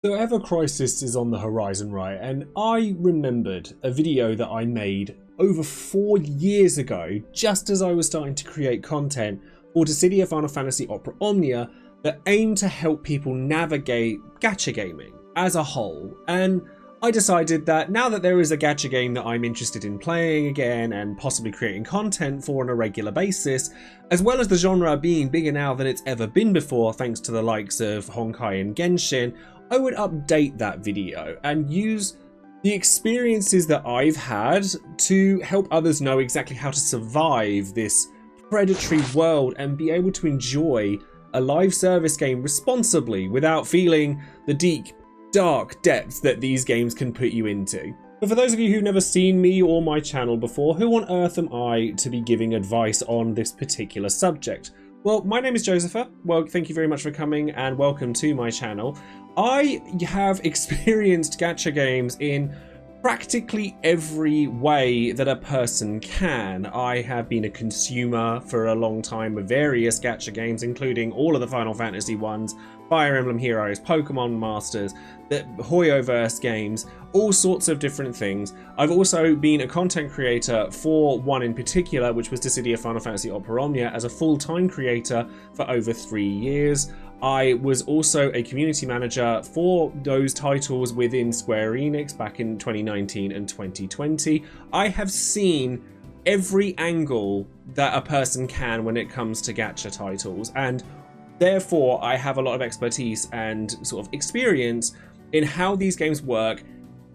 So Ever Crisis is on the horizon, right? And I remembered a video that I made over 4 years ago, just as I was starting to create content for Dissidia Final Fantasy Opera Omnia that aimed to help people navigate gacha gaming as a whole. And I decided that now that there is a gacha game that I'm interested in playing again and possibly creating content for on a regular basis, as well as the genre being bigger now than it's ever been before thanks to the likes of Honkai and Genshin, I would update that video and use the experiences that I've had to help others know exactly how to survive this predatory world and be able to enjoy a live service game responsibly without feeling the deep, dark depths that these games can put you into. But for those of you who've never seen me or my channel before, who on earth am I to be giving advice on this particular subject? Well, my name is Joesephyr. Well, thank you very much for coming and welcome to my channel. I have experienced gacha games in practically every way that a person can. I have been a consumer for a long time of various gacha games, including all of the Final Fantasy ones, Fire Emblem Heroes, Pokemon Masters, the Hoyoverse games, all sorts of different things. I've also been a content creator for one in particular, which was Dissidia Final Fantasy Opera Omnia, as a full-time creator for over 3 years. I was also a community manager for those titles within Square Enix back in 2019 and 2020. I have seen every angle that a person can when it comes to gacha titles, and therefore I have a lot of expertise and sort of experience in how these games work,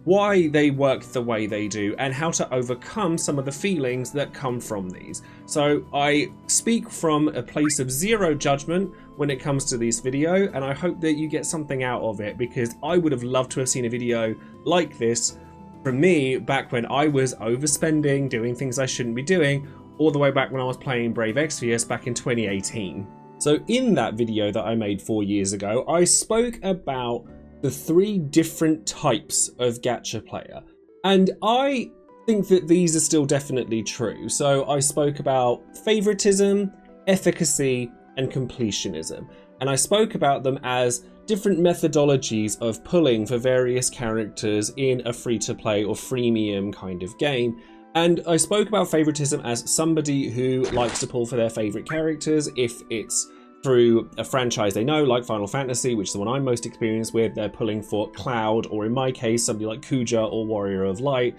why they work the way they do, and how to overcome some of the feelings that come from these. So I speak from a place of zero judgment when it comes to this video, and I hope that you get something out of it, because I would have loved to have seen a video like this from me back when I was overspending, doing things I shouldn't be doing, all the way back when I was playing Brave Exvius back in 2018. So in that video that I made 4 years ago, I spoke about the 3 different types of gacha player, and I think that these are still definitely true. So I spoke about favoritism, efficacy, and completionism, and I spoke about them as different methodologies of pulling for various characters in a free-to-play or freemium kind of game. And I spoke about favoritism as somebody who likes to pull for their favorite characters. If it's through a franchise they know, like Final Fantasy, which is the one I'm most experienced with, they're pulling for Cloud, or in my case, somebody like Kuja or Warrior of Light,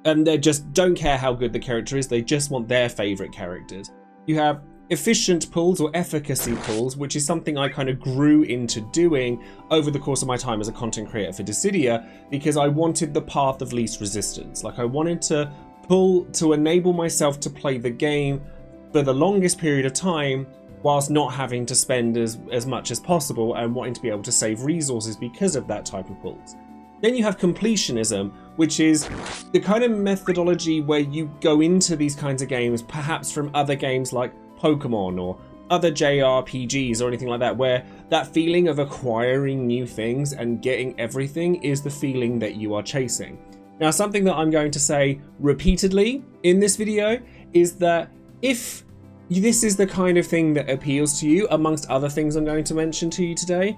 and they just don't care how good the character is, they just want their favorite characters. You have efficient pulls or efficacy pulls, which is something I kind of grew into doing over the course of my time as a content creator for Dissidia, because I wanted the path of least resistance. Like, I wanted to pull to enable myself to play the game for the longest period of time whilst not having to spend as much as possible, and wanting to be able to save resources because of that type of pulls. Then you have completionism, which is the kind of methodology where you go into these kinds of games perhaps from other games like Pokemon or other JRPGs or anything like that, where that feeling of acquiring new things and getting everything is the feeling that you are chasing. Now, something that I'm going to say repeatedly in this video is that if this is the kind of thing that appeals to you, amongst other things I'm going to mention to you today,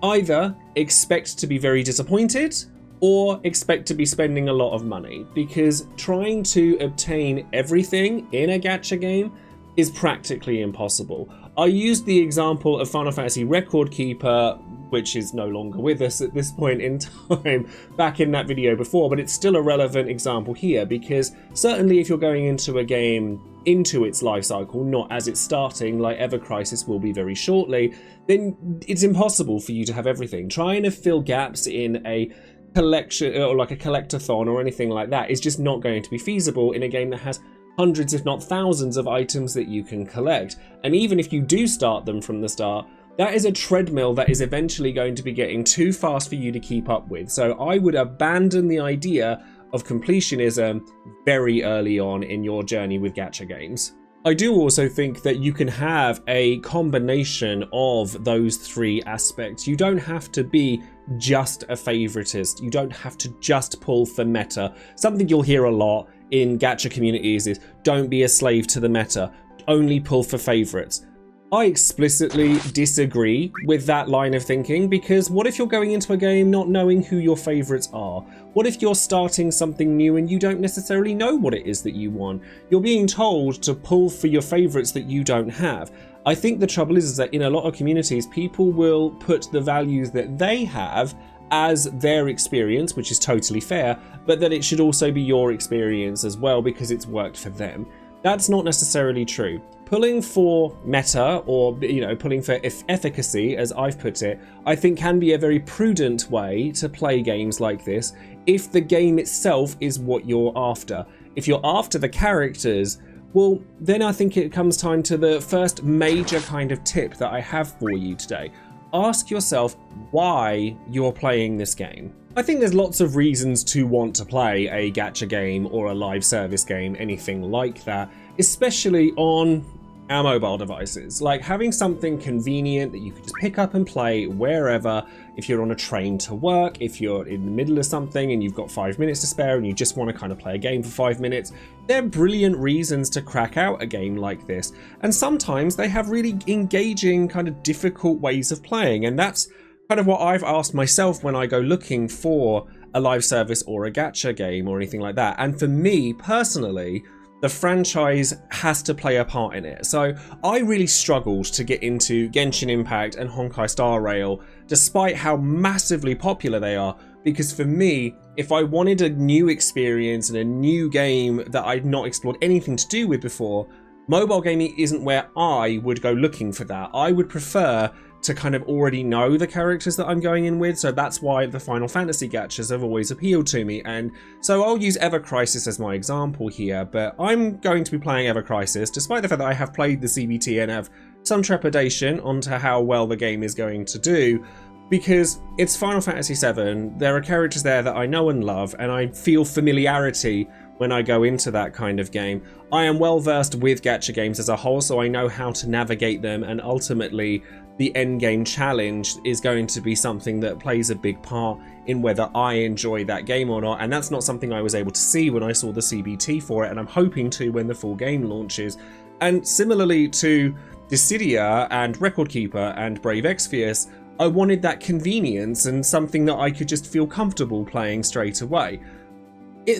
either expect to be very disappointed or expect to be spending a lot of money, because trying to obtain everything in a gacha game is practically impossible. I used the example of Final Fantasy Record Keeper, which is no longer with us at this point in time, back in that video before, but it's still a relevant example here, because certainly if you're going into a game into its life cycle, not as it's starting, like Ever Crisis will be very shortly, then it's impossible for you to have everything. Trying to fill gaps in a collection or like a collectathon or anything like that is just not going to be feasible in a game that has hundreds if not thousands of items that you can collect. And even if you do start them from the start, that is a treadmill that is eventually going to be getting too fast for you to keep up with. So I would abandon the idea of completionism very early on in your journey with gacha games. I do also think that you can have a combination of those 3 aspects. You don't have to be just a favoritist. You don't have to just pull for meta. Something you'll hear a lot in gacha communities is, don't be a slave to the meta, only pull for favorites. I explicitly disagree with that line of thinking, because what if you're going into a game not knowing who your favourites are? What if you're starting something new and you don't necessarily know what it is that you want? You're being told to pull for your favourites that you don't have. I think the trouble is that in a lot of communities, people will put the values that they have as their experience, which is totally fair, but that it should also be your experience as well because it's worked for them. That's not necessarily true. Pulling for meta, or pulling for efficacy, as I've put it, I think can be a very prudent way to play games like this if the game itself is what you're after. If you're after the characters, well, then I think it comes time to the first major kind of tip that I have for you today. Ask yourself why you're playing this game. I think there's lots of reasons to want to play a gacha game or a live service game, anything like that, especially on our mobile devices. Like having something convenient that you can just pick up and play wherever. If you're on a train to work, if you're in the middle of something and you've got 5 minutes to spare and you just want to kind of play a game for 5 minutes, they're brilliant reasons to crack out a game like this. And sometimes they have really engaging, kind of difficult ways of playing, and that's kind of what I've asked myself when I go looking for a live service or a gacha game or anything like that. And for me personally, the franchise has to play a part in it. So I really struggled to get into Genshin Impact and Honkai Star Rail, despite how massively popular they are, because for me, if I wanted a new experience and a new game that I'd not explored anything to do with before, mobile gaming isn't where I would go looking for that. I would prefer to kind of already know the characters that I'm going in with, so that's why the Final Fantasy gachas have always appealed to me. And so I'll use Ever Crisis as my example here, but I'm going to be playing Ever Crisis, despite the fact that I have played the CBT and have some trepidation onto how well the game is going to do, because it's Final Fantasy VII, there are characters there that I know and love, and I feel familiarity when I go into that kind of game. I am well versed with gacha games as a whole, so I know how to navigate them, and ultimately the end game challenge is going to be something that plays a big part in whether I enjoy that game or not, and that's not something I was able to see when I saw the CBT for it, and I'm hoping to when the full game launches. And similarly to Dissidia and Record Keeper and Brave Exvius, I wanted that convenience and something that I could just feel comfortable playing straight away.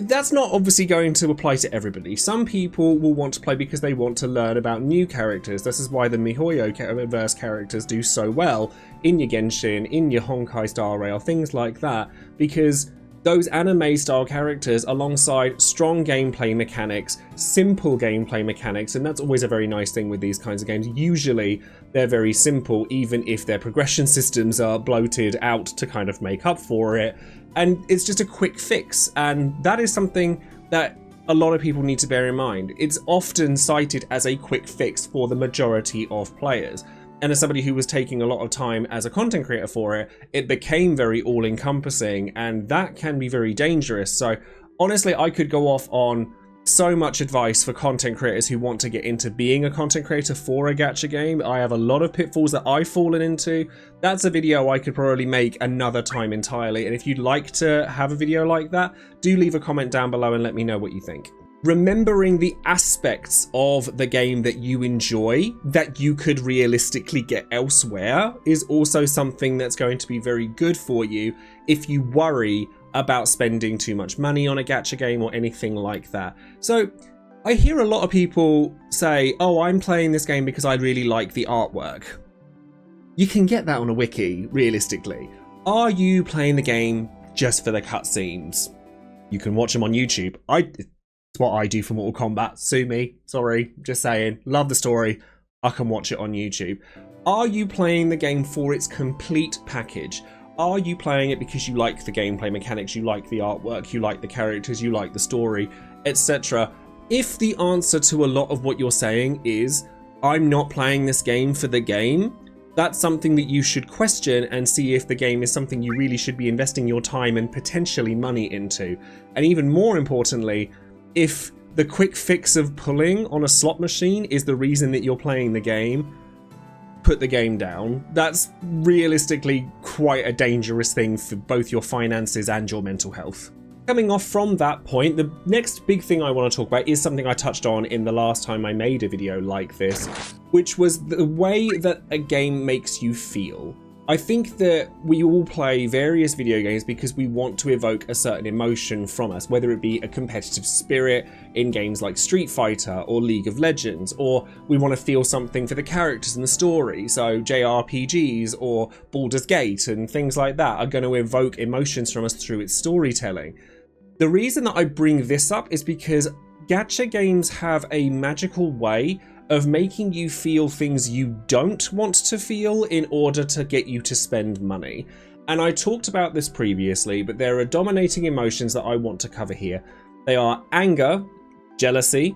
That's not obviously going to apply to everybody. Some people will want to play because they want to learn about new characters. This is why the MiHoYo verse characters do so well in your Genshin, in your Honkai Star Rail, things like that, because those anime style characters alongside strong gameplay mechanics, simple gameplay mechanics, and that's always a very nice thing with these kinds of games. Usually they're very simple, even if their progression systems are bloated out to kind of make up for it. And it's just a quick fix, and that is something that a lot of people need to bear in mind. It's often cited as a quick fix for the majority of players. And as somebody who was taking a lot of time as a content creator for it, it became very all-encompassing, and that can be very dangerous. So honestly, I could go off on so much advice for content creators who want to get into being a content creator for a gacha game. I have a lot of pitfalls that I've fallen into. That's a video I could probably make another time entirely, and if you'd like to have a video like that, do leave a comment down below and let me know what you think. Remembering the aspects of the game that you enjoy that you could realistically get elsewhere is also something that's going to be very good for you if you worry about spending too much money on a gacha game or anything like that. So I hear a lot of people say, oh, I'm playing this game because I really like the artwork. You can get that on a wiki, realistically. Are you playing the game just for the cutscenes? You can watch them on YouTube. It's what I do for Mortal Kombat. Sue me. Sorry, just saying. Love the story. I can watch it on YouTube. Are you playing the game for its complete package? Are you playing it because you like the gameplay mechanics, you like the artwork, you like the characters, you like the story, etc.? If the answer to a lot of what you're saying is, I'm not playing this game for the game, that's something that you should question and see if the game is something you really should be investing your time and potentially money into. And even more importantly, if the quick fix of pulling on a slot machine is the reason that you're playing the game, put the game down. That's realistically quite a dangerous thing for both your finances and your mental health. Coming off from that point, the next big thing I want to talk about is something I touched on in the last time I made a video like this. which was the way that a game makes you feel. I think that we all play various video games because we want to evoke a certain emotion from us, whether it be a competitive spirit in games like Street Fighter or League of Legends, or we want to feel something for the characters and the story. So JRPGs or Baldur's Gate and things like that are going to evoke emotions from us through its storytelling. The reason that I bring this up is because gacha games have a magical way of making you feel things you don't want to feel in order to get you to spend money. And I talked about this previously, but there are dominating emotions that I want to cover here. They are anger, jealousy,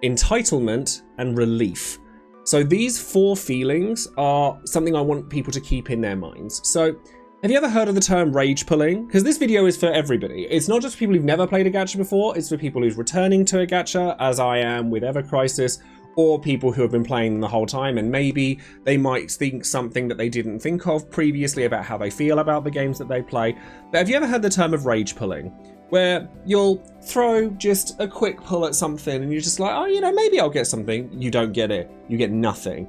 entitlement, and relief. So these 4 feelings are something I want people to keep in their minds. So have you ever heard of the term rage pulling? Because this video is for everybody. It's not just people who've never played a gacha before, it's for people who's returning to a gacha, as I am with Ever Crisis, or people who have been playing the whole time and maybe they might think something that they didn't think of previously about how they feel about the games that they play. But have you ever heard the term of rage pulling? Where you'll throw just a quick pull at something and you're just like, oh, you know, maybe I'll get something. You don't get it. You get nothing.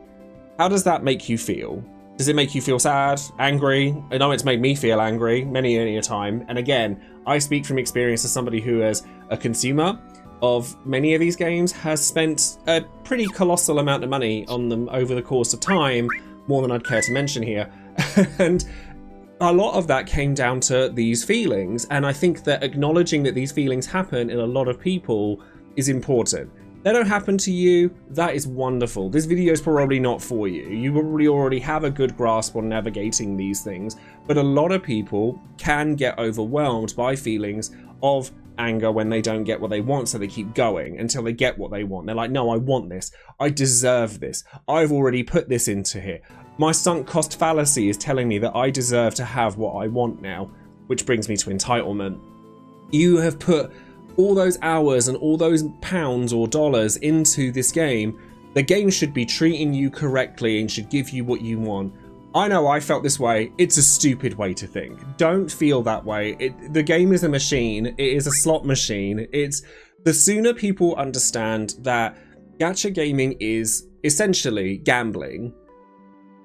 How does that make you feel? Does it make you feel sad, angry? I know it's made me feel angry many a time. And again, I speak from experience as somebody who, as a consumer of many of these games, has spent a pretty colossal amount of money on them over the course of time, more than I'd care to mention here. And a lot of that came down to these feelings, and I think that acknowledging that these feelings happen in a lot of people is important. They don't happen to you, that is wonderful. This video is probably not for you. You probably already have a good grasp on navigating these things, but a lot of people can get overwhelmed by feelings of anger when they don't get what they want, so they keep going until they get what they want. They're like, no, I want this. I deserve this. I've already put this into here. My sunk cost fallacy is telling me that I deserve to have what I want now, which brings me to entitlement. You have put all those hours and all those pounds or dollars into this game. The game should be treating you correctly and should give you what you want. I know I felt this way. It's a stupid way to think. Don't feel that way. The game is a machine. It is a slot machine. The sooner people understand that gacha gaming is essentially gambling,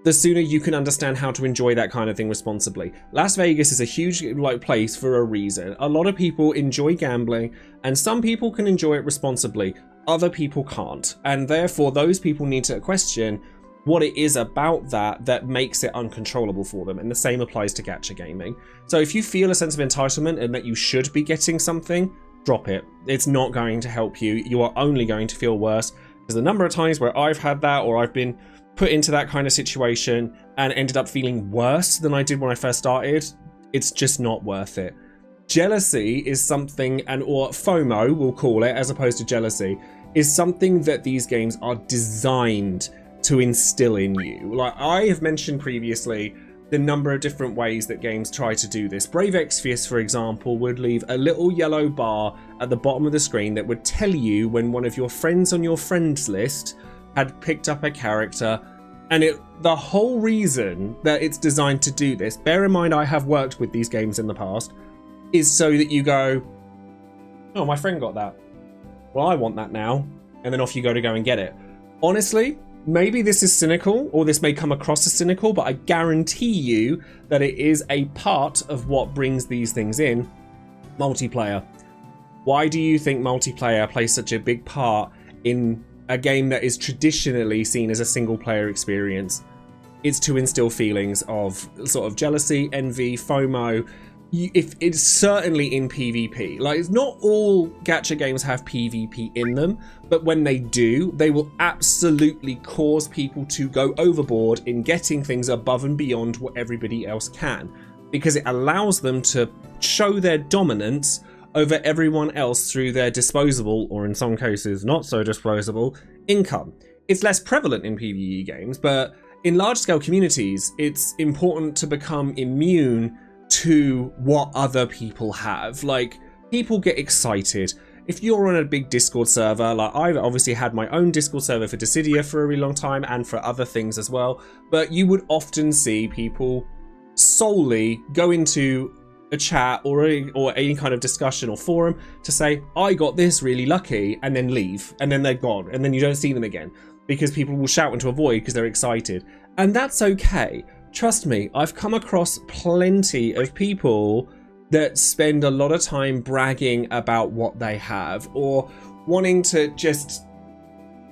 the sooner you can understand how to enjoy that kind of thing responsibly. Las Vegas is a huge place for a reason. A lot of people enjoy gambling, and some people can enjoy it responsibly. Other people can't. And therefore, those people need to question what it is about that makes it uncontrollable for them. And the same applies to gacha gaming. So if you feel a sense of entitlement and that you should be getting something, drop it. It's not going to help you. You are only going to feel worse. Because the number of times where I've had that, or I've been put into that kind of situation and ended up feeling worse than I did when I first started, it's just not worth it. Jealousy is something, or FOMO we'll call it, as opposed to jealousy, is something that these games are designed to instill in you. Like I have mentioned previously, the number of different ways that games try to do this. Brave Exvius, for example, would leave a little yellow bar at the bottom of the screen that would tell you when one of your friends on your friends list had picked up a character. And the whole reason that it's designed to do this, bear in mind I have worked with these games in the past, is so that you go, oh, my friend got that. Well, I want that now. And then off you go and get it. Honestly, maybe this is cynical, or this may come across as cynical, but I guarantee you that it is a part of what brings these things in. Multiplayer. Why do you think multiplayer plays such a big part in a game that is traditionally seen as a single player experience? It's to instill feelings of sort of jealousy, envy, FOMO. If it's certainly in PvP. Like, it's not all gacha games have PvP in them, but when they do, they will absolutely cause people to go overboard in getting things above and beyond what everybody else can, because it allows them to show their dominance over everyone else through their disposable, or in some cases not so disposable, income. It's less prevalent in PvE games, but in large-scale communities, it's important to become immune to what other people have. Like, people get excited. If you're on a big Discord server, like I've obviously had my own Discord server for Dissidia for a really long time and for other things as well, but you would often see people solely go into a chat or any kind of discussion or forum to say, I got this really lucky, and then leave, and then they're gone, and then you don't see them again. because people will shout into a void because they're excited. And that's okay. Trust me, I've come across plenty of people that spend a lot of time bragging about what they have, or wanting to just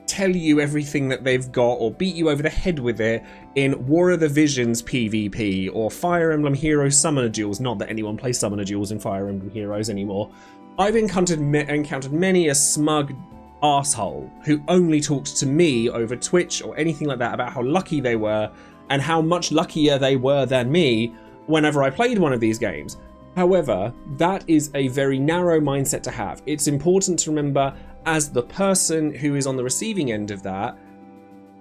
tell you everything that they've got, or beat you over the head with it in War of the Visions PvP or Fire Emblem Heroes Summoner Duels. Not that anyone plays Summoner Duels in Fire Emblem Heroes anymore. I've encountered many a smug arsehole who only talked to me over Twitch or anything like that about how lucky they were and how much luckier they were than me whenever I played one of these games. However, that is a very narrow mindset to have. It's important to remember, as the person who is on the receiving end of that,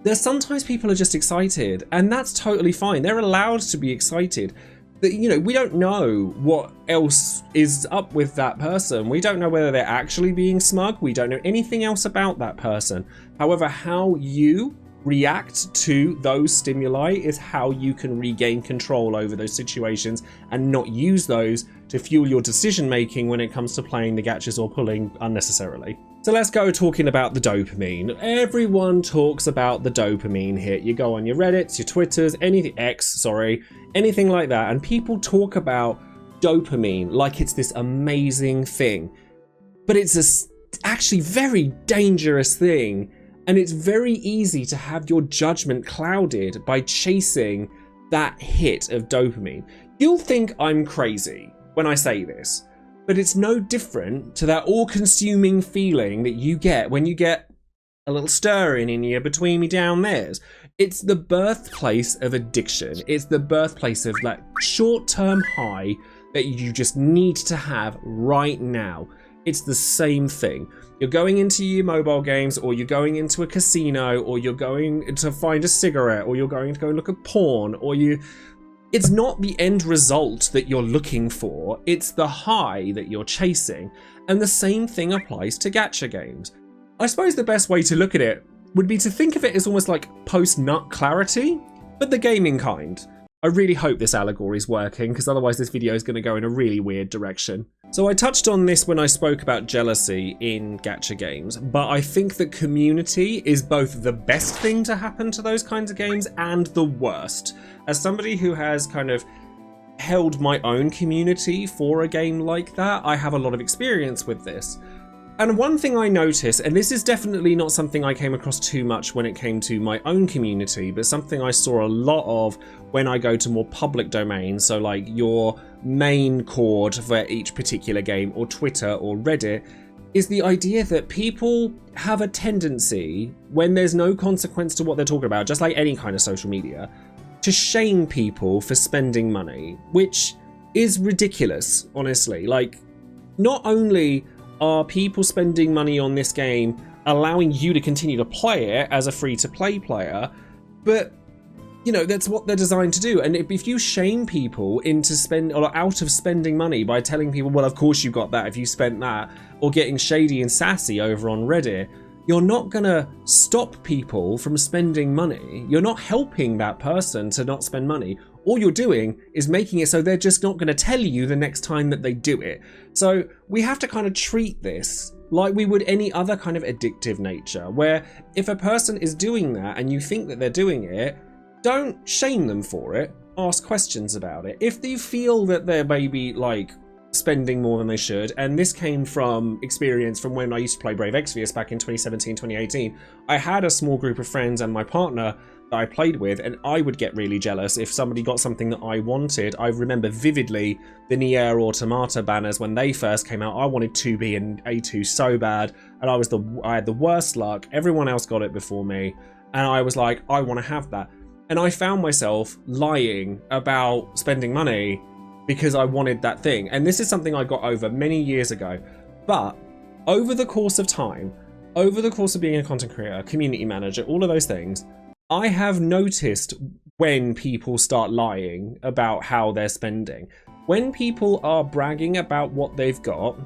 there's sometimes people are just excited, and that's totally fine. They're allowed to be excited. You know, we don't know what else is up with that person. We don't know whether they're actually being smug. We don't know anything else about that person. However, how you react to those stimuli is how you can regain control over those situations and not use those to fuel your decision making when it comes to playing the gachas or pulling unnecessarily. So let's go talking about the dopamine. Everyone talks about the dopamine hit. You go on your Reddits, your Twitters, anything anything like that, and people talk about dopamine like it's this amazing thing. But it's actually very dangerous thing. And it's very easy to have your judgment clouded by chasing that hit of dopamine. You'll think I'm crazy when I say this, but it's no different to that all-consuming feeling that you get when you get a little stirring in your between me down there's. It's the birthplace of addiction. It's the birthplace of that short-term high that you just need to have right now. It's the same thing. You're going into your mobile games, or you're going into a casino, or you're going to find a cigarette, or you're going to go and look at porn, or it's not the end result that you're looking for, it's the high that you're chasing. And the same thing applies to gacha games. I suppose the best way to look at it would be to think of it as almost like post-nut clarity, but the gaming kind. I really hope this allegory is working, because otherwise this video is going to go in a really weird direction. So I touched on this when I spoke about jealousy in gacha games, but I think that community is both the best thing to happen to those kinds of games and the worst. As somebody who has kind of held my own community for a game like that, I have a lot of experience with this. And one thing I noticed, and this is definitely not something I came across too much when it came to my own community, but something I saw a lot of when I go to more public domains, so like your main chord for each particular game, or Twitter or Reddit, is the idea that people have a tendency, when there's no consequence to what they're talking about, just like any kind of social media, to shame people for spending money, which is ridiculous, honestly. Like, not only are people spending money on this game allowing you to continue to play it as a free-to-play player, but you know, that's what they're designed to do. And if you shame people into out of spending money by telling people, well, of course you got that if you spent that, or getting shady and sassy over on Reddit, you're not gonna stop people from spending money. You're not helping that person to not spend money. All you're doing is making it so they're just not gonna tell you the next time that they do it. So we have to kind of treat this like we would any other kind of addictive nature, where if a person is doing that and you think that they're doing it, don't shame them for it, ask questions about it. If you feel that they're maybe like spending more than they should, and this came from experience from when I used to play Brave Exvius back in 2017, 2018, I had a small group of friends and my partner that I played with, and I would get really jealous if somebody got something that I wanted. I remember vividly the Nier Automata banners when they first came out. I wanted 2B and A2 so bad, and I had the worst luck. Everyone else got it before me, and I was like, I want to have that. And I found myself lying about spending money because I wanted that thing. And this is something I got over many years ago. But over the course of time, over the course of being a content creator, community manager, all of those things, I have noticed when people start lying about how they're spending. When people are bragging about what they've got,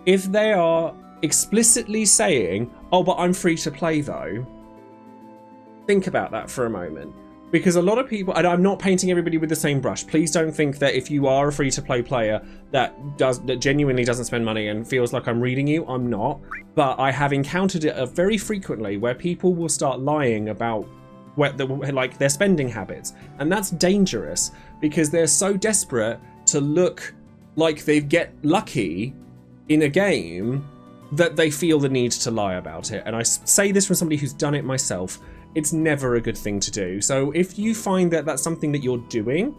if they are explicitly saying, oh, but I'm free to play though, think about that for a moment. Because a lot of people, and I'm not painting everybody with the same brush. Please don't think that if you are a free-to-play player that genuinely doesn't spend money and feels like I'm reading you, I'm not. But I have encountered it very frequently where people will start lying about like their spending habits, and that's dangerous because they're so desperate to look like they get lucky in a game that they feel the need to lie about it. And I say this from somebody who's done it myself. It's never a good thing to do. So if you find that that's something that you're doing,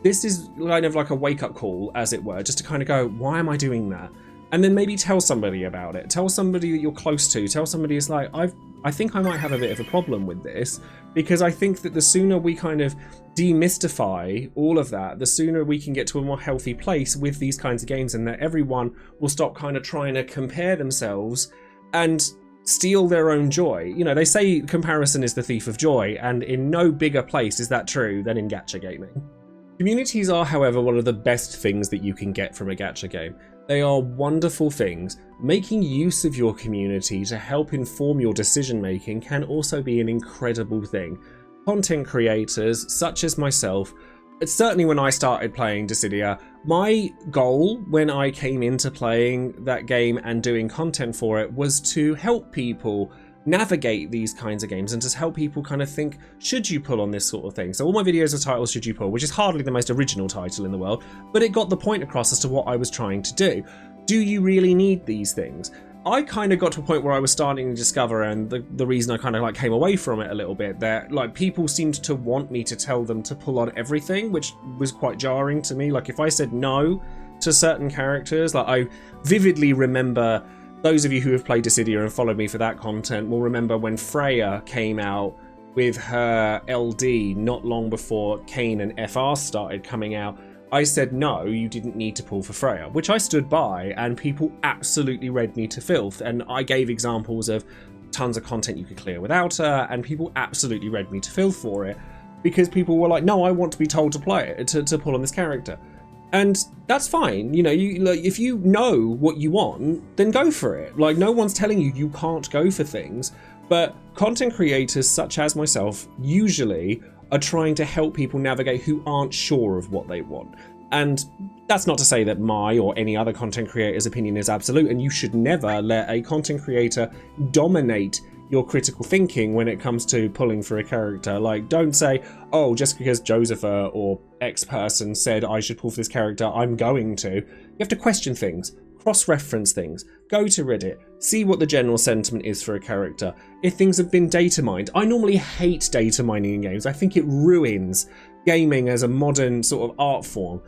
this is kind of like a wake-up call, as it were, just to kind of go, why am I doing that? And then maybe tell somebody about it. Tell somebody that you're close to. Tell somebody it's like, I think I might have a bit of a problem with this, because I think that the sooner we kind of demystify all of that, the sooner we can get to a more healthy place with these kinds of games, and that everyone will stop kind of trying to compare themselves and steal their own joy. You know, they say comparison is the thief of joy, and in no bigger place is that true than in gacha gaming. Communities are, however, one of the best things that you can get from a gacha game. They are wonderful things. Making use of your community to help inform your decision making can also be an incredible thing. Content creators, such as myself, certainly when I started playing Dissidia, my goal when I came into playing that game and doing content for it was to help people navigate these kinds of games and just help people kind of think, should you pull on this sort of thing? So all my videos are titled Should You Pull, which is hardly the most original title in the world, but it got the point across as to what I was trying to do. Do you really need these things? I kind of got to a point where I was starting to discover, and the reason I kind of like came away from it a little bit, that like people seemed to want me to tell them to pull on everything, which was quite jarring to me. Like if I said no to certain characters, like I vividly remember, those of you who have played Dissidia and followed me for that content will remember when Freya came out with her LD not long before Kane and FR started coming out. I said, no, you didn't need to pull for Freya, which I stood by, and people absolutely read me to filth. And I gave examples of tons of content you could clear without her, and people absolutely read me to filth for it, because people were like, no, I want to be told to play it, to pull on this character. And that's fine, you know, if you know what you want, then go for it. Like, no one's telling you you can't go for things, but content creators such as myself usually are trying to help people navigate who aren't sure of what they want. And that's not to say that my or any other content creator's opinion is absolute, and you should never let a content creator dominate your critical thinking when it comes to pulling for a character. Like, don't say, oh, just because Joesephyr or X person said I should pull for this character, I'm going to. You have to question things, cross-reference things, go to Reddit, see what the general sentiment is for a character. If things have been data mined, I normally hate data mining in games. I think it ruins gaming as a modern sort of art form.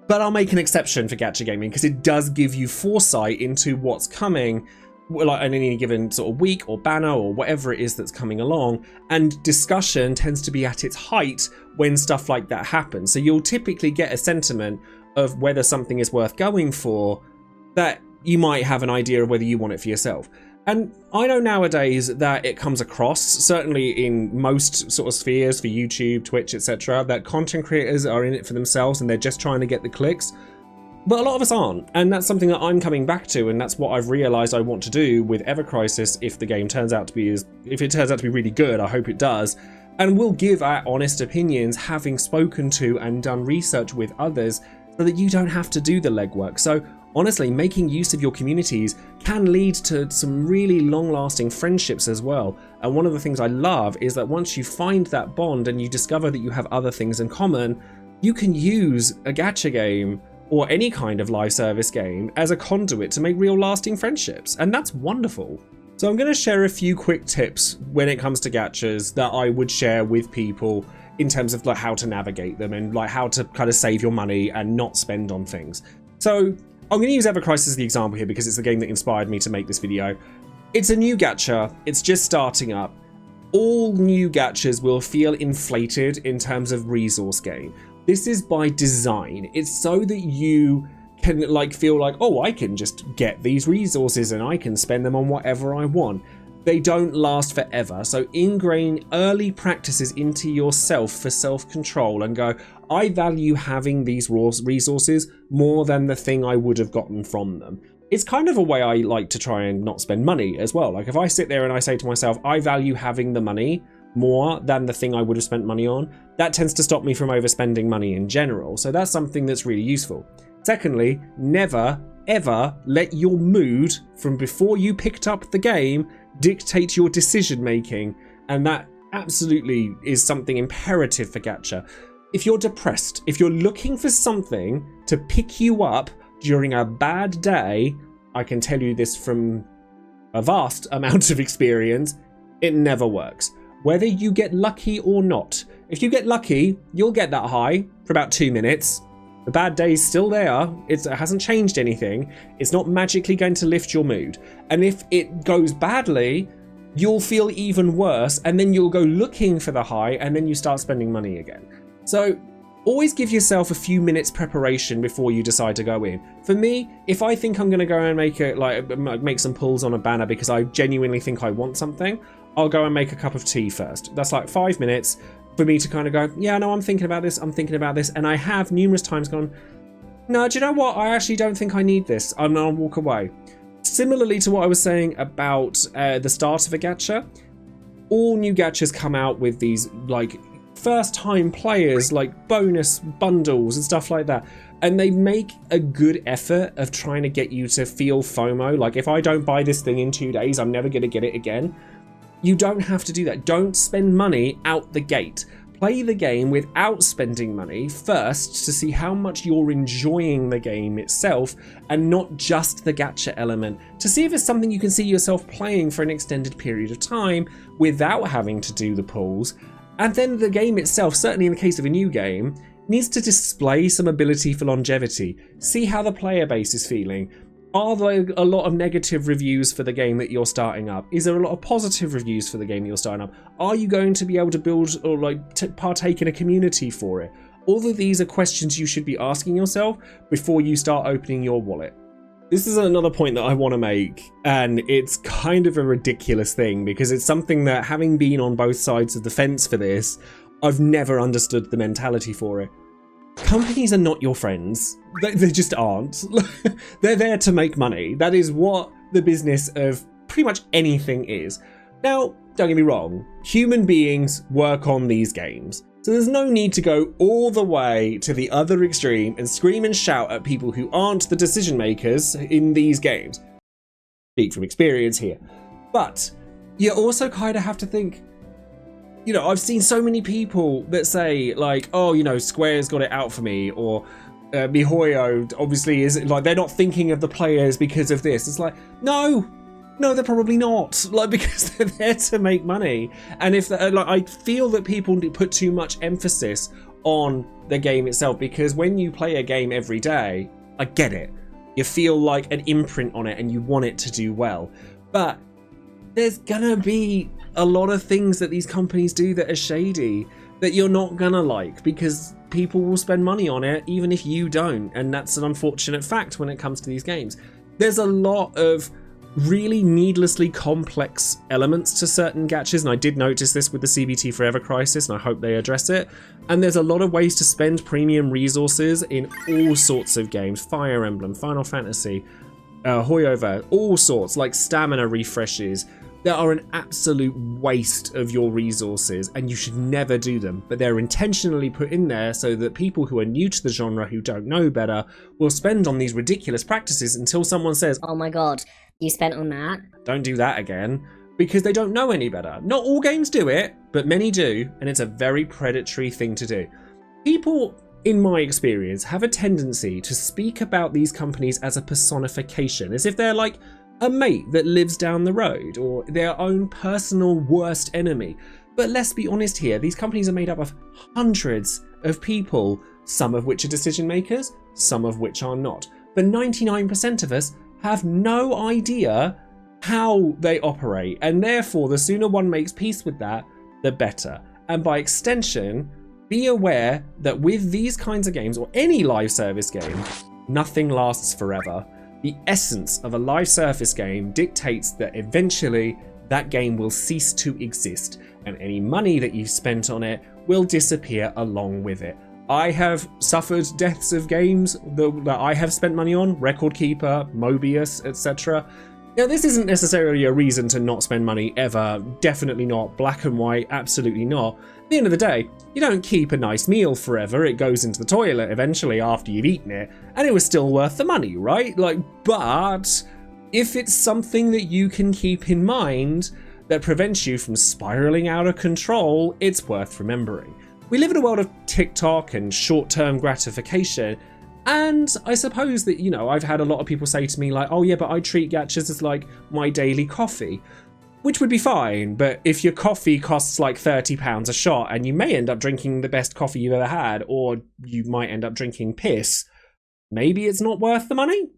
But I'll make an exception for gacha gaming because it does give you foresight into what's coming, like in any given sort of week or banner or whatever it is that's coming along, and discussion tends to be at its height when stuff like that happens. So you'll typically get a sentiment of whether something is worth going for, that you might have an idea of whether you want it for yourself. And I know nowadays that it comes across, certainly in most sort of spheres for YouTube, Twitch, etc., that content creators are in it for themselves and they're just trying to get the clicks. But a lot of us aren't, and that's something that I'm coming back to, and that's what I've realised I want to do with Ever Crisis if the game turns out to be if it turns out to be really good. I hope it does, and we'll give our honest opinions, having spoken to and done research with others, so that you don't have to do the legwork. So honestly, making use of your communities can lead to some really long-lasting friendships as well. And one of the things I love is that once you find that bond and you discover that you have other things in common, you can use a gacha game or any kind of live service game as a conduit to make real lasting friendships, and that's wonderful. So I'm going to share a few quick tips when it comes to gachas that I would share with people in terms of like how to navigate them and like how to kind of save your money and not spend on things. So I'm going to use Ever Crisis as the example here because it's the game that inspired me to make this video. It's a new gacha, it's just starting up. All new gachas will feel inflated in terms of resource gain. This is by design. It's so that you can like feel like, oh, I can just get these resources and I can spend them on whatever I want. They don't last forever. So ingrain early practices into yourself for self-control and go, I value having these resources more than the thing I would have gotten from them. It's kind of a way I like to try and not spend money as well. Like if I sit there and I say to myself, I value having the money more than the thing I would have spent money on, that tends to stop me from overspending money in general. So that's something that's really useful. Secondly, never, ever let your mood from before you picked up the game dictate your decision making. And that absolutely is something imperative for gacha. If you're depressed, if you're looking for something to pick you up during a bad day, I can tell you this from a vast amount of experience, it never works. Whether you get lucky or not. If you get lucky, you'll get that high for about 2 minutes. The bad day's still there. It hasn't changed anything. It's not magically going to lift your mood. And if it goes badly, you'll feel even worse, and then you'll go looking for the high, and then you start spending money again. So always give yourself a few minutes preparation before you decide to go in. For me, if I think I'm going to go and make some pulls on a banner because I genuinely think I want something, I'll go and make a cup of tea first. That's like 5 minutes for me to kind of go, yeah, no, I'm thinking about this. And I have numerous times gone, no, do you know what? I actually don't think I need this. And I'll walk away. Similarly to what I was saying about the start of a gacha, all new gachas come out with these like first time players, like bonus bundles and stuff like that. And they make a good effort of trying to get you to feel FOMO. Like, if I don't buy this thing in 2 days, I'm never going to get it again. You don't have to do that. Don't spend money out the gate. Play the game without spending money first to see how much you're enjoying the game itself and not just the gacha element, to see if it's something you can see yourself playing for an extended period of time without having to do the pulls. And then the game itself, certainly in the case of a new game, needs to display some ability for longevity. See how the player base is feeling. Are there a lot of negative reviews for the game that you're starting up? Is there a lot of positive reviews for the game you're starting up? Are you going to be able to build or partake in a community for it? All of these are questions you should be asking yourself before you start opening your wallet. This is another point that I want to make, and it's kind of a ridiculous thing because it's something that, having been on both sides of the fence for this, I've never understood the mentality for it. Companies are not your friends. They just aren't. They're there to make money. That is what the business of pretty much anything is. Now, don't get me wrong, human beings work on these games. So there's no need to go all the way to the other extreme and scream and shout at people who aren't the decision makers in these games. Speak from experience here. But you also kind of have to think, you know, I've seen so many people that say like, oh, you know, Square's got it out for me, or MiHoYo obviously is like, they're not thinking of the players because of this. It's like, no, they're probably not, like, because they're there to make money. And if like, I feel that people put too much emphasis on the game itself, because when you play a game every day, I get it, you feel like an imprint on it and you want it to do well, but there's gonna be a lot of things that these companies do that are shady that you're not gonna like, because people will spend money on it even if you don't, and that's an unfortunate fact when it comes to these games. There's a lot of really needlessly complex elements to certain gachas, and I did notice this with the CBT Forever Crisis, and I hope they address it. And there's a lot of ways to spend premium resources in all sorts of games. Fire Emblem, Final Fantasy, Hoyover, all sorts, like stamina refreshes, that are an absolute waste of your resources, and you should never do them. But they're intentionally put in there so that people who are new to the genre, who don't know better, will spend on these ridiculous practices until someone says, oh my god, you spent on that? Don't do that again, because they don't know any better. Not all games do it, but many do, and it's a very predatory thing to do. People, in my experience, have a tendency to speak about these companies as a personification, as if they're like a mate that lives down the road, or their own personal worst enemy. But let's be honest here, these companies are made up of hundreds of people, some of which are decision makers, some of which are not. But 99% of us have no idea how they operate, and therefore the sooner one makes peace with that, the better. And by extension, be aware that with these kinds of games, or any live service game, nothing lasts forever. The essence of a live service game dictates that eventually that game will cease to exist, and any money that you've spent on it will disappear along with it. I have suffered deaths of games that I have spent money on, Record Keeper, Mobius, etc. Now, this isn't necessarily a reason to not spend money ever. Definitely not. Black and white, absolutely not. At the end of the day, you don't keep a nice meal forever. It goes into the toilet eventually after you've eaten it, and it was still worth the money, right? But if it's something that you can keep in mind that prevents you from spiraling out of control, it's worth remembering. We live in a world of TikTok and short-term gratification, and I suppose that, I've had a lot of people say to me like, oh yeah, but I treat gachas as like my daily coffee, which would be fine. But if your coffee costs like £30 a shot and you may end up drinking the best coffee you've ever had, or you might end up drinking piss, maybe it's not worth the money.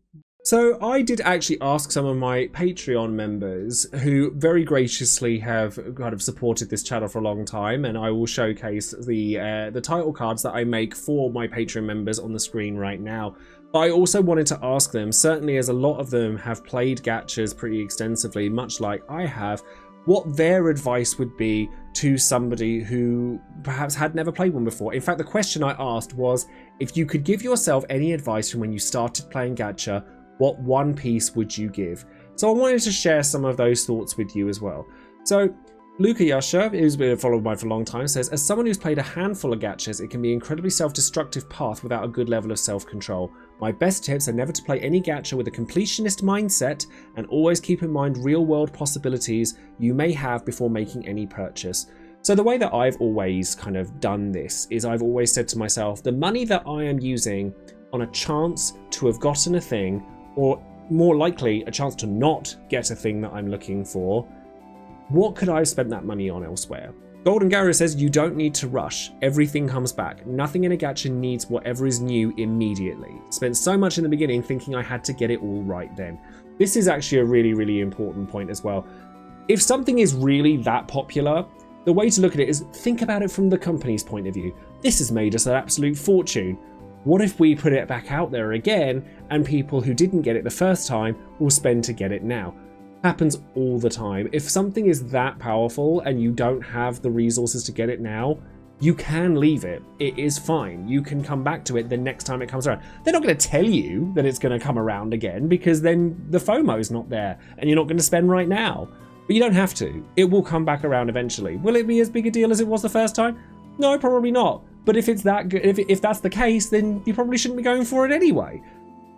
So I did actually ask some of my Patreon members who very graciously have kind of supported this channel for a long time, and I will showcase the title cards that I make for my Patreon members on the screen right now. But I also wanted to ask them, certainly as a lot of them have played gachas pretty extensively, much like I have, what their advice would be to somebody who perhaps had never played one before. In fact, the question I asked was, if you could give yourself any advice from when you started playing gacha, what one piece would you give? So I wanted to share some of those thoughts with you as well. So Luca Yasha, who's been a follower of mine for a long time, says, as someone who's played a handful of gachas, it can be an incredibly self-destructive path without a good level of self-control. My best tips are never to play any gacha with a completionist mindset, and always keep in mind real-world possibilities you may have before making any purchase. So the way that I've always kind of done this is I've always said to myself, the money that I am using on a chance to have gotten a thing, or more likely a chance to not get a thing that I'm looking for, what could I have spent that money on elsewhere? Golden Garrow says, you don't need to rush. Everything comes back. Nothing in a gacha needs whatever is new immediately. Spent so much in the beginning thinking I had to get it all right then. This is actually a really, really important point as well. If something is really that popular, the way to look at it is think about it from the company's point of view. This has made us an absolute fortune. What if we put it back out there again and people who didn't get it the first time will spend to get it now? Happens all the time. If something is that powerful and you don't have the resources to get it now, you can leave it. It is fine. You can come back to it the next time it comes around. They're not going to tell you that it's going to come around again, because then the FOMO is not there and you're not going to spend right now. But you don't have to. It will come back around eventually. Will it be as big a deal as it was the first time? No, probably not. But if it's that good, if that's the case, then you probably shouldn't be going for it anyway.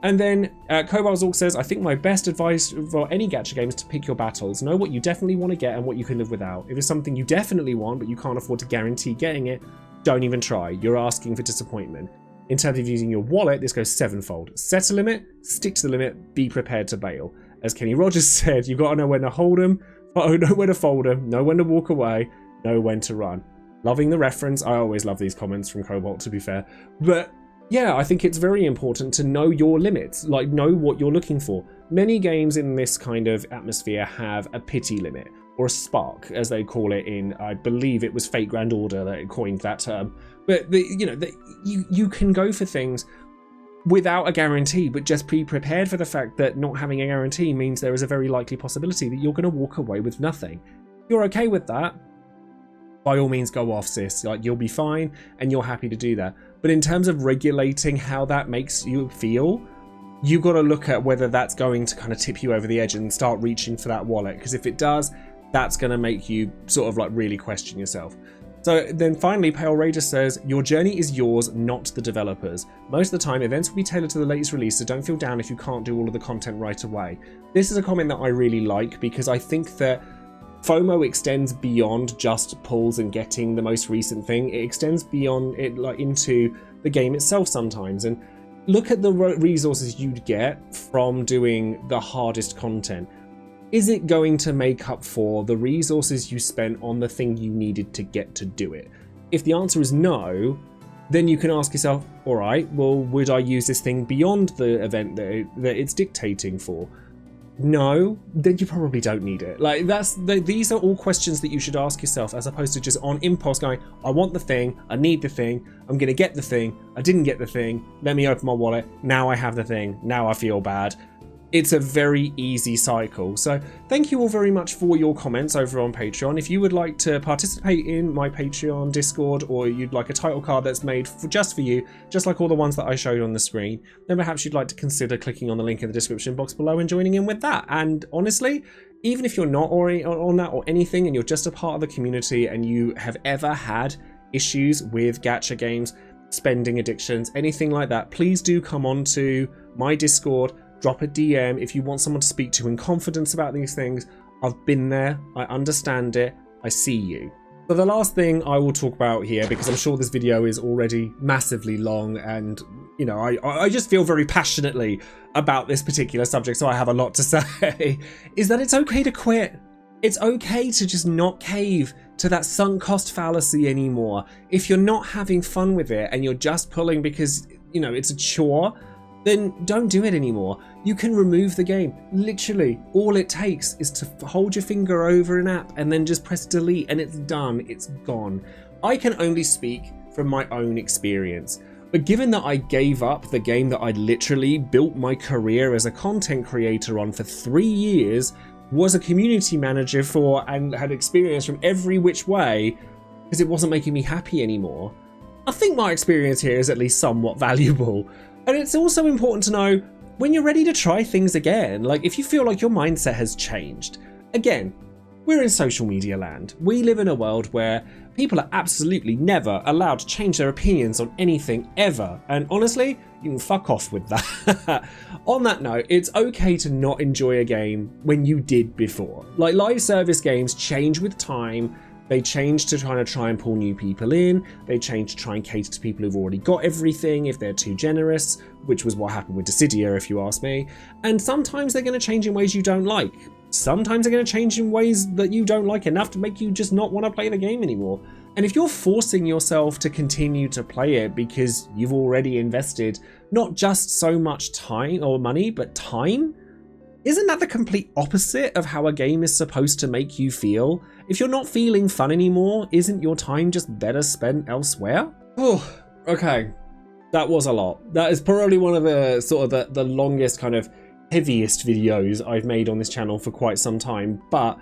And then Cobalt Zork says, I think my best advice for any gacha game is to pick your battles. Know what you definitely want to get and what you can live without. If it's something you definitely want but you can't afford to guarantee getting it, don't even try. You're asking for disappointment. In terms of using your wallet, this goes sevenfold. Set a limit, stick to the limit, be prepared to bail. As Kenny Rogers said, you've got to know when to hold them, know when to fold them, know when to walk away, know when to run. Loving the reference. I always love these comments from Cobalt, to be fair. But yeah, I think it's very important to know your limits, like know what you're looking for. Many games in this kind of atmosphere have a pity limit, or a spark, as they call it in, I believe it was Fate Grand Order that coined that term. But you can go for things without a guarantee, but just be prepared for the fact that not having a guarantee means there is a very likely possibility that you're going to walk away with nothing. If you're okay with that, by all means go off, sis. Like, you'll be fine and you're happy to do that. But in terms of regulating how that makes you feel, you've got to look at whether that's going to kind of tip you over the edge and start reaching for that wallet. Because if it does, that's going to make you sort of like really question yourself. So then finally, Pale Rager says, your journey is yours, not the developers. Most of the time, events will be tailored to the latest release, so don't feel down if you can't do all of the content right away. This is a comment that I really like, because I think that FOMO extends beyond just pulls and getting the most recent thing. It extends beyond it, like into the game itself sometimes. And look at the resources you'd get from doing the hardest content. Is it going to make up for the resources you spent on the thing you needed to get to do it? If the answer is no, then you can ask yourself, all right, well, would I use this thing beyond the event that it's dictating for? No, then you probably don't need it. Like, these are all questions that you should ask yourself, as opposed to just on impulse going, I want the thing, I need the thing, I'm gonna get the thing, I didn't get the thing, let me open my wallet, now I have the thing, now I feel bad. It's a very easy cycle. So thank you all very much for your comments over on Patreon. If you would like to participate in my Patreon Discord, or you'd like a title card that's made just for you, just like all the ones that I showed on the screen, then perhaps you'd like to consider clicking on the link in the description box below and joining in with that. And honestly, even if you're not already on that or anything, and you're just a part of the community and you have ever had issues with gacha games, spending addictions, anything like that, please do come on to my Discord. Drop a DM if you want someone to speak to in confidence about these things. I've been there, I understand it, I see you. So the last thing I will talk about here, because I'm sure this video is already massively long, and you know, I just feel very passionately about this particular subject, so I have a lot to say, is that it's okay to quit. It's okay to just not cave to that sunk cost fallacy anymore. If you're not having fun with it and you're just pulling because, you know, it's a chore, then don't do it anymore. You can remove the game. Literally, all it takes is to hold your finger over an app and then just press delete and it's done, it's gone. I can only speak from my own experience, but given that I gave up the game that I'd literally built my career as a content creator on for 3 years, was a community manager for, and had experience from every which way, because it wasn't making me happy anymore, I think my experience here is at least somewhat valuable. And it's also important to know when you're ready to try things again, like if you feel like your mindset has changed. Again, we're in social media land. We live in a world where people are absolutely never allowed to change their opinions on anything ever. And honestly, you can fuck off with that. On that note, it's okay to not enjoy a game when you did before. Like, live service games change with time. They change to try and pull new people in. They change to try and cater to people who've already got everything if they're too generous, which was what happened with Dissidia, if you ask me. And sometimes they're going to change in ways you don't like. Sometimes they're going to change in ways that you don't like enough to make you just not want to play the game anymore. And if you're forcing yourself to continue to play it because you've already invested not just so much time or money, but time, isn't that the complete opposite of how a game is supposed to make you feel? If you're not feeling fun anymore, isn't your time just better spent elsewhere? Oh, okay. That was a lot. That is probably one of the sort of the longest, kind of heaviest videos I've made on this channel for quite some time. But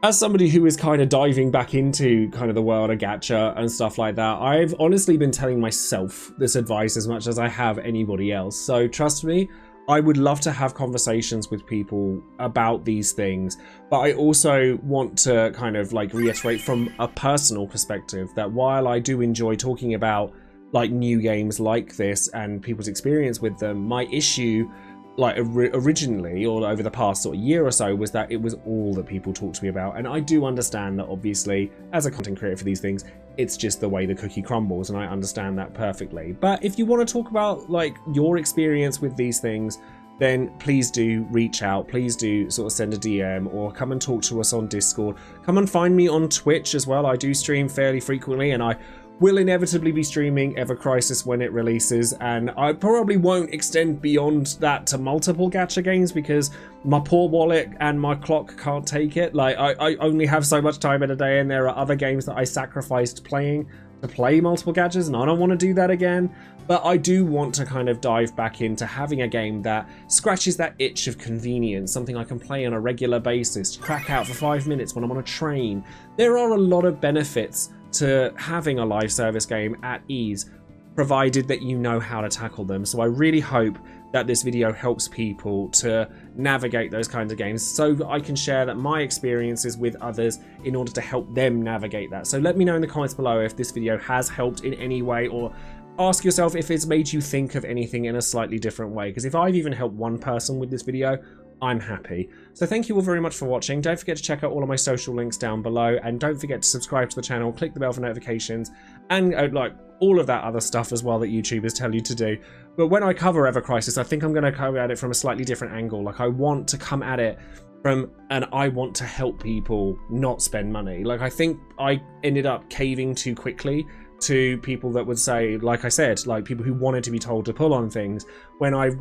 as somebody who is kind of diving back into kind of the world of gacha and stuff like that, I've honestly been telling myself this advice as much as I have anybody else. So trust me, I would love to have conversations with people about these things, but I also want to kind of like reiterate from a personal perspective that while I do enjoy talking about like new games like this and people's experience with them, my issue like originally or over the past sort of year or so was that it was all that people talk to me about. And I do understand that obviously as a content creator for these things, it's just the way the cookie crumbles, and I understand that perfectly. But if you want to talk about like your experience with these things, then please do reach out. Please do sort of send a DM or come and talk to us on Discord. Come and find me on Twitch as well. I do stream fairly frequently, and I will inevitably be streaming Ever Crisis when it releases, and I probably won't extend beyond that to multiple gacha games because my poor wallet and my clock can't take it. Like, I only have so much time in a day, and there are other games that I sacrificed playing to play multiple gachas, and I don't want to do that again. But I do want to kind of dive back into having a game that scratches that itch of convenience, something I can play on a regular basis, crack out for 5 minutes when I'm on a train. There are a lot of benefits to having a live service game at ease, provided that you know how to tackle them. So I really hope that this video helps people to navigate those kinds of games so that I can share that my experiences with others in order to help them navigate that. So let me know in the comments below if this video has helped in any way, or ask yourself if it's made you think of anything in a slightly different way, because if I've even helped one person with this video, I'm happy. So thank you all very much for watching. Don't forget to check out all of my social links down below, and don't forget to subscribe to the channel, click the bell for notifications, and like all of that other stuff as well that YouTubers tell you to do. But when I cover Ever Crisis, I think I'm going to come at it from a slightly different angle. Like, I want to come at it from I want to help people not spend money. Like, I think I ended up caving too quickly to people that would say, like I said, like people who wanted to be told to pull on things, when I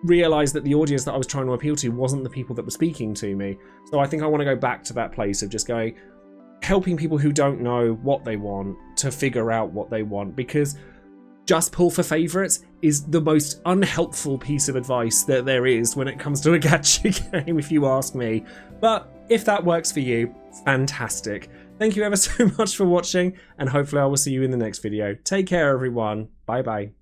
realized that the audience that I was trying to appeal to wasn't the people that were speaking to me. So I think I want to go back to that place of just going, helping people who don't know what they want to figure out what they want, because just pull for favourites is the most unhelpful piece of advice that there is when it comes to a gacha game, if you ask me. But if that works for you, fantastic. Thank you ever so much for watching, and hopefully I will see you in the next video. Take care, everyone. Bye bye.